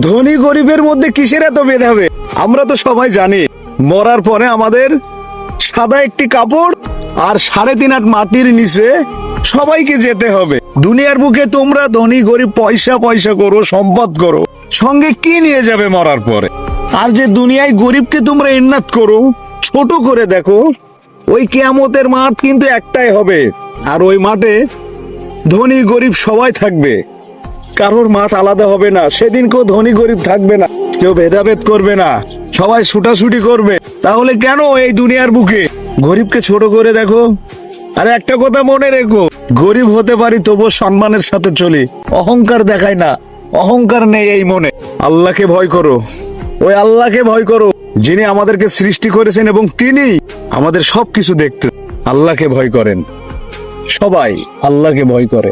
ধনী গরিবের মধ্যে কিসের এত ভেদাভেদ? আমরা তো সবাই জানি মরার পরে আমাদের সাদা একটি কাপড় আর 3.5 হাত মাটির নিচে সবাইকে যেতে হবে। দুনিয়ার বুকে তোমরা ধনী গরিব পয়সা পয়সা করো, সম্পদ করো, সঙ্গে কি নিয়ে যাবে মরার পরে? আর যে দুনিয়ায় গরিবকে তোমরা ইন্নাত করো, ছোট করে দেখো, ওই কিয়ামতের মাঠ কিন্তু একটাই হবে। আর ওই মাঠে ধনী গরিব সবাই থাকবে, কারোর মাঠ আলাদা হবে না। সেদিন কেউ ধনী গরিব থাকবে না, কেউ ভেদাভেদ করবে না, সবাই ছুটাছুটি করবে। তাহলে কেন এই দুনিয়ার বুকে গরিবকে ছোট করে দেখো? আর একটা কথা মনে রেখো, গরিব হতে পারি তবুও সম্মানের সাথে চলি, অহংকার দেখাই না, অহংকার নেই এই মনে। আল্লাহকে ভয় করো, ওই আল্লাহকে ভয় করো যিনি আমাদেরকে সৃষ্টি করেছেন এবং তিনি আমাদের সবকিছু দেখতে। আল্লাহকে ভয় করেন, সবাই আল্লাহকে ভয় করে।